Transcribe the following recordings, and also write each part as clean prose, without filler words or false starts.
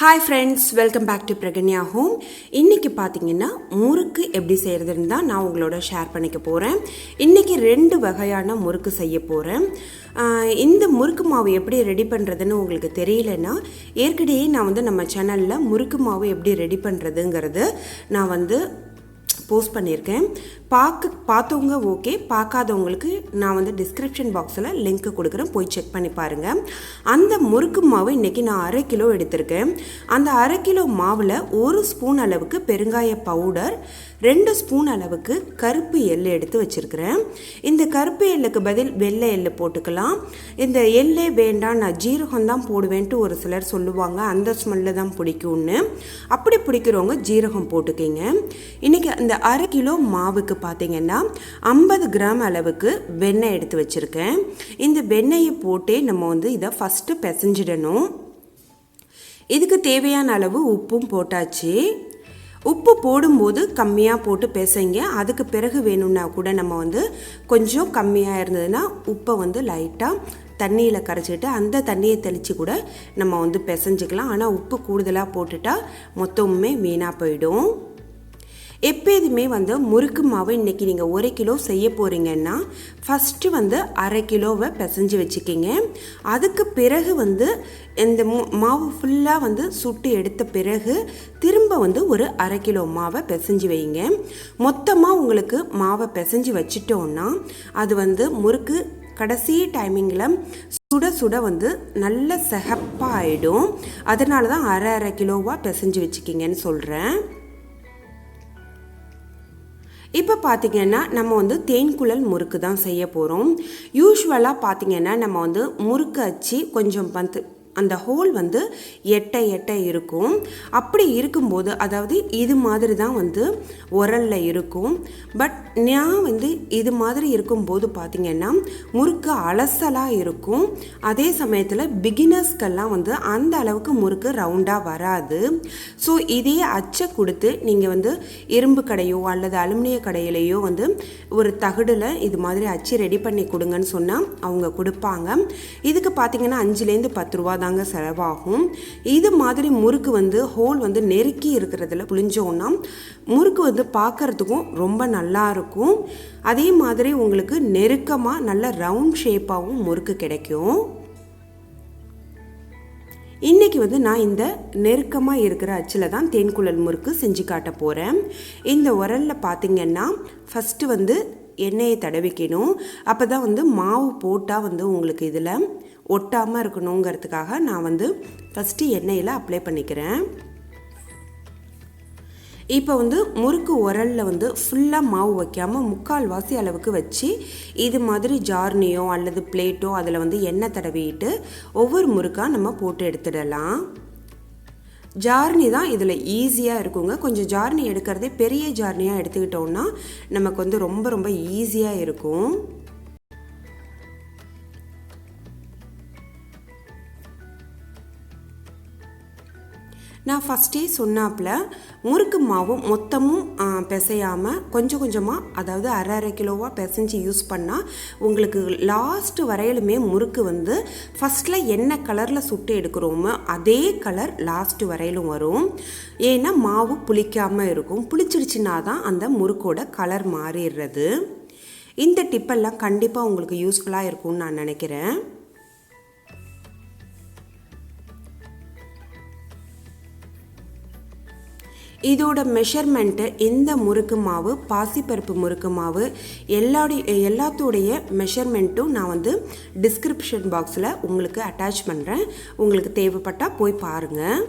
Hi friends, welcome back to Pragnya home. இன்றைக்கி பார்த்தீங்கன்னா முறுக்கு எப்படி செய்கிறதுன்னு தான் நான் உங்களோட ஷேர் பண்ணிக்க போகிறேன். இன்றைக்கி 2 வகையான முறுக்கு செய்ய போகிறேன். இந்த முறுக்கு மாவு எப்படி ரெடி பண்ணுறதுன்னு உங்களுக்கு தெரியலன்னா, ஏற்கனவே நான் நம்ம சேனலில் முறுக்கு மாவு எப்படி ரெடி பண்ணுறதுங்கிறது நான் போஸ்ட் பண்ணியிருக்கேன். பார்த்தவங்க ஓகே, பார்க்காதவங்களுக்கு நான் டிஸ்கிரிப்ஷன் பாக்ஸில் லிங்க் கொடுக்குறேன், போய் செக் பண்ணி பாருங்கள். அந்த முறுக்கு மாவு இன்றைக்கி நான் 1/2 கிலோ எடுத்திருக்கேன். அந்த 1/2 கிலோ மாவில் 1 ஸ்பூன் அளவுக்கு பெருங்காய பவுடர், 2 ஸ்பூன் அளவுக்கு கருப்பு எள்ளு எடுத்து வச்சுருக்கிறேன். இந்த கருப்பு எள்ளுக்கு பதில் வெள்ளை எள்ளு போட்டுக்கலாம். இந்த எள்ளே வேண்டாம், நான் ஜீரகம் தான் போடுவேன்ட்டு ஒரு சிலர் சொல்லுவாங்க, அந்த ஸ்மெல்லு தான் பிடிக்கும்னு. அப்படி பிடிக்கிறவங்க ஜீரகம் போட்டுக்கிங்க. இன்றைக்கி இந்த 1/2 கிலோ மாவுக்கு பார்த்தீங்கன்னா 50 கிராம் அளவுக்கு வெண்ணெய் எடுத்து வச்சுருக்கேன். இந்த வெண்ணெயை போட்டே நம்ம இதை ஃபஸ்ட்டு பிசைஞ்சிடணும். இதுக்கு தேவையான அளவு உப்பும் போட்டாச்சு. உப்பு போடும்போது கம்மியாக போட்டு பிசைங்க. அதுக்கு பிறகு வேணும்னா கூட நம்ம கொஞ்சம் கம்மியாக இருந்ததுன்னா உப்பை லைட்டாக தண்ணியில் கரைச்சிட்டு அந்த தண்ணியை தெளித்து கூட நம்ம பிசைஞ்சிக்கலாம். ஆனால் உப்பு கூடுதலாக போட்டுட்டா மொத்தமுமே வீணாக போயிடும். எப்போதுமே முறுக்கு மாவு இன்றைக்கி நீங்கள் 1 கிலோ செய்ய போகிறீங்கன்னா ஃபஸ்ட்டு 1/2 கிலோவை பிசைஞ்சு வச்சுக்கிங்க. அதுக்கு பிறகு இந்த மாவு ஃபுல்லாக சுட்டு எடுத்த பிறகு திரும்ப ஒரு 1/2 கிலோ மாவை பிசைஞ்சு வைங்க. மொத்தமாக உங்களுக்கு மாவை பிசைஞ்சு வச்சிட்டோன்னா அது முறுக்கு கடைசி டைமிங்கில் சுட சுட நல்ல சிகப்பாக ஆகிடும். அதனால தான் 1/2 கிலோவாக பிசைஞ்சு வச்சுக்கிங்கன்னு சொல்கிறேன். இப்போ பார்த்தீங்கன்னா நம்ம தேன்குழல் முறுக்கு தான் செய்ய போகிறோம். யூஸ்வலாக பார்த்தீங்கன்னா நம்ம முறுக்கு அச்சு கொஞ்சம் அந்த ஹோல் எட்டை இருக்கும். அப்படி இருக்கும்போது அதாவது இது மாதிரி தான் உரலில் இருக்கும். பட் நான் இது மாதிரி இருக்கும்போது பார்த்திங்கன்னா முறுக்கு அலசலாக இருக்கும். அதே சமயத்தில் பிகினர்ஸ்க்கெல்லாம் அந்த அளவுக்கு முறுக்கு ரவுண்டாக வராது. ஸோ இதே அச்சை கொடுத்து நீங்கள் இரும்பு கடையோ அல்லது அலுமினிய கடையிலையோ ஒரு தகடில் இது மாதிரி அச்சு ரெடி பண்ணி கொடுங்கன்னு சொன்னால் அவங்க கொடுப்பாங்க. இதுக்கு பார்த்திங்கன்னா 5லேருந்து 10 ரூபா தாங்க செலவாகும். இது மாதிரி முறுக்கு ஹோல் நெருக்கி இருக்கிறதுல புளிஞ்சோன்னா முறுக்கு பார்க்கறதுக்கும் ரொம்ப நல்லா இருக்கும். அதே மாதிரி உங்களுக்கு நெருக்கமாக நல்ல ரவுண்ட் ஷேப்பாகவும் முறுக்கு கிடைக்கும். இன்றைக்கி நான் இந்த நெருக்கமாக இருக்கிற அச்சில் தான் தேன்குழல் முறுக்கு செஞ்சு காட்ட போகிறேன். இந்த உரலில் பார்த்திங்கன்னா ஃபஸ்ட்டு எண்ணெயை தடவிக்கணும். அப்போ தான் மாவு போட்டால் உங்களுக்கு இதில் ஒட்டாமல் இருக்கணுங்கிறதுக்காக நான் ஃபஸ்ட்டு எண்ணெயில் அப்ளை பண்ணிக்கிறேன். இப்போ முறுக்கு உரலில் ஃபுல்லாக மாவு வைக்காமல் 3/4 அளவுக்கு வச்சு இது மாதிரி ஜார்னியோ அல்லது பிளேட்டோ அதில் எண்ணெய் தடவிட்டு ஒவ்வொரு முறுக்காக நம்ம போட்டு எடுத்துடலாம். ஜார்னி தான் இதில் ஈஸியாக இருக்குங்க. கொஞ்சம் ஜார்னி எடுக்கிறதே பெரிய ஜார்னியாக எடுத்துக்கிட்டோன்னா நமக்கு ரொம்ப ரொம்ப ஈஸியாக இருக்கும். நான் ஃபஸ்ட்டே சொன்னாப்பில் முறுக்கு மாவு மொத்தமும் பிசையாமல் கொஞ்சம் கொஞ்சமாக, அதாவது 1/2 கிலோவாக பிசைஞ்சு யூஸ் பண்ணால் உங்களுக்கு லாஸ்ட்டு வரையிலுமே முறுக்கு ஃபஸ்ட்டில் என்ன கலரில் சுட்டு எடுக்கிறோமோ அதே கலர் லாஸ்ட்டு வரையிலும் வரும். ஏன்னா மாவு புளிக்காமல் இருக்கும். புளிச்சிடுச்சுன்னா தான் அந்த முறுக்கோட கலர் மாறிடுறது. இந்த டிப்பெல்லாம் கண்டிப்பாக உங்களுக்கு யூஸ்ஃபுல்லாக இருக்கும்னு நான் நினைக்கிறேன். இதோட மெஷர்மெண்ட்டு இந்த முறுக்கு மாவு, பாசிப்பருப்பு முறுக்கு மாவு எல்லாத்தோடைய மெஷர்மெண்ட்டும் நான் டிஸ்கிரிப்ஷன் பாக்ஸில் உங்களுக்கு அட்டாச் பண்ணுறேன். உங்களுக்கு தேவைப்பட்டால் போய் பாருங்கள்.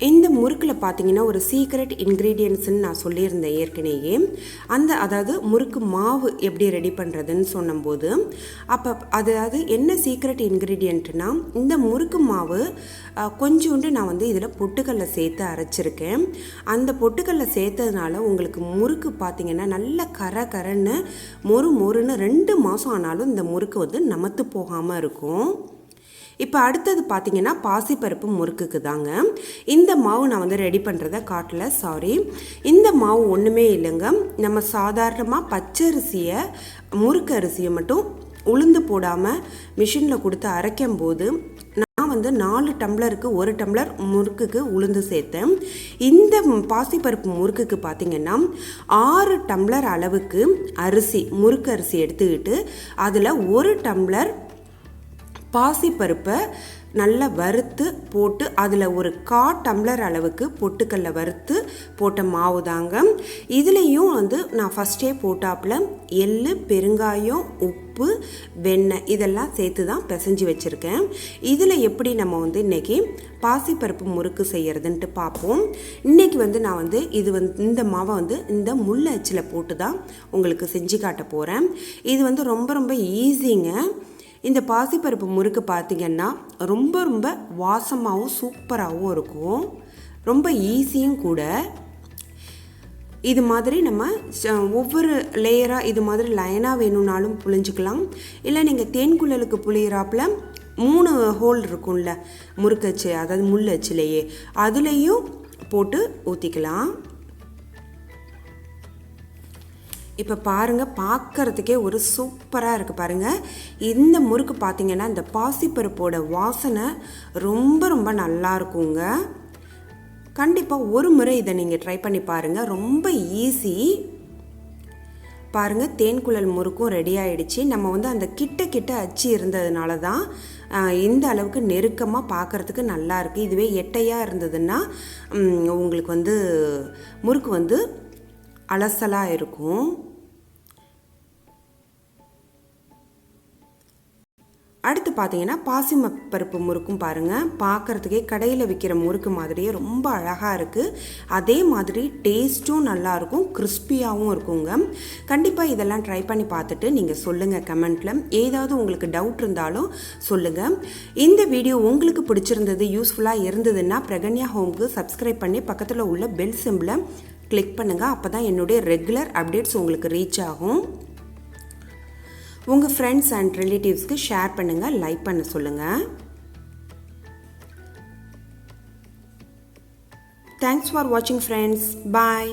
இந்த முறுக்கில் பார்த்தீங்கன்னா ஒரு சீக்ரெட் இன்க்ரீடியன்ட்ஸ்ன்னு நான் சொல்லியிருந்தேன் ஏற்கனவே. அதாவது முறுக்கு மாவு எப்படி ரெடி பண்ணுறதுன்னு சொன்னபோது அதாவது என்ன சீக்ரெட் இன்க்ரீடியண்ட்னா, இந்த முறுக்கு மாவு கொஞ்சோண்டு நான் இதில் பொட்டுக்கல்லை சேர்த்து அரைச்சிருக்கேன். அந்த பொட்டுக்கல்லை சேர்த்ததுனால உங்களுக்கு முறுக்கு பார்த்தீங்கன்னா நல்ல கரன்னு மொறுன்னு 2 மாதம் ஆனாலும் இந்த முறுக்கு நமத்து போகாமல் இருக்கும். இப்போ அடுத்தது பார்த்தீங்கன்னா பாசிப்பருப்பு முறுக்குக்கு தாங்க. இந்த மாவு நான் வந்து ரெடி பண்ணுறதை காட்டல, சாரி. இந்த மாவு ஒன்றுமே இல்லைங்க. நம்ம சாதாரணமாக பச்சரிசியை முறுக்கு அரிசியை மட்டும் உளுந்து போடாமல் மிஷினில் கொடுத்து அரைக்கும் போது நான் வந்து 4 டம்ளருக்கு 1 டம்ளர் முறுக்குக்கு உளுந்து சேர்த்தேன். இந்த பாசிப்பருப்பு முறுக்குக்கு பார்த்திங்கன்னா 6 டம்ளர் அளவுக்கு அரிசி, முறுக்கு அரிசி எடுத்துக்கிட்டு அதில் 1 டம்ளர் பாசிப்பருப்பை நல்லா வறுத்து போட்டு அதில் ஒரு 1/4 டம்ளர் அளவுக்கு பொட்டுக்கல்லை வறுத்து போட்ட மாவு தாங்க. இதுலேயும் வந்து நான் ஃபஸ்ட்டே போட்டாப்புல எள்ளு, பெருங்காயம், உப்பு, வெண்ணெய் இதெல்லாம் சேர்த்து தான் பிசைஞ்சு வச்சுருக்கேன். இதில் எப்படி நம்ம வந்து இன்றைக்கி பாசிப்பருப்பு முறுக்கு செய்கிறதுன்ட்டு பார்ப்போம். இன்றைக்கி வந்து நான் வந்து இந்த மாவை வந்து இந்த முள் அச்சில் போட்டு தான் உங்களுக்கு செஞ்சு காட்ட போகிறேன். இது வந்து ரொம்ப ரொம்ப ஈஸிங்க. இந்த பாசிப்பருப்பு முறுக்கு பார்த்திங்கன்னா ரொம்ப ரொம்ப வாசமாகவும் சூப்பராகவும் இருக்கும். ரொம்ப ஈஸியும் கூட. இது மாதிரி நம்ம ஒவ்வொரு லேயராக இது மாதிரி லைனாக வேணும்னாலும் புழிஞ்சிக்கலாம். இல்லை நீங்கள் தேன்குழலுக்கு புளியிறாப்புல 3 ஹோல் இருக்கும்ல முறுக்கச்சு, அதாவது முள் அச்சுலேயே, அதுலேயும் போட்டு ஊற்றிக்கலாம். இப்போ பாருங்கள், பார்க்குறதுக்கே ஒரு சூப்பராக இருக்குது பாருங்கள். இந்த முறுக்கு பார்த்திங்கன்னா இந்த பாசிப்பருப்போட வாசனை ரொம்ப ரொம்ப நல்லா இருக்குங்க. கண்டிப்பாக ஒரு முறை இதை நீங்கள் ட்ரை பண்ணி பாருங்கள், ரொம்ப ஈஸி. பாருங்கள், தேன்குழல் முறுக்கும் ரெடி ஆகிடுச்சு. நம்ம வந்து அந்த கிட்ட அச்சு இருந்ததுனால தான் இந்த அளவுக்கு நெருக்கமாக பார்க்குறதுக்கு நல்லா இருக்குது. இதுவே எட்டையாக இருந்ததுன்னா உங்களுக்கு வந்து முறுக்கு வந்து அலசலாக இருக்கும். அடுத்து பார்த்தீங்கன்னா பாசிப்பருப்பு முறுக்கும் பாருங்கள், பார்க்குறதுக்கே கடையில் விற்கிற முறுக்கு மாதிரியே ரொம்ப அழகாக இருக்குது. அதே மாதிரி டேஸ்ட்டும் நல்லாயிருக்கும், கிறிஸ்பியாகவும் இருக்குங்க. கண்டிப்பாக இதெல்லாம் ட்ரை பண்ணி பார்த்துட்டு நீங்கள் சொல்லுங்கள் கமெண்ட்டில். ஏதாவது உங்களுக்கு டவுட் இருந்தாலும் சொல்லுங்கள். இந்த வீடியோ உங்களுக்கு பிடிச்சிருந்தது, யூஸ்ஃபுல்லாக இருந்ததுன்னா பிரகன்யா ஹோம்க்கு சப்ஸ்கிரைப் பண்ணி பக்கத்தில் உள்ள பெல் சிம்பிளை கிளிக் பண்ணுங்கள். அப்போ தான் என்னுடைய ரெகுலர் அப்டேட்ஸ் உங்களுக்கு ரீச் ஆகும். உங்கள் ஃப்ரெண்ட்ஸ் அண்ட் ரிலேட்டிவ்ஸ்க்கு ஷேர் பண்ணுங்கள், லைக் பண்ண சொல்லுங்கள். தேங்க்ஸ் ஃபார் வாட்சிங் ஃப்ரெண்ட்ஸ். பாய்.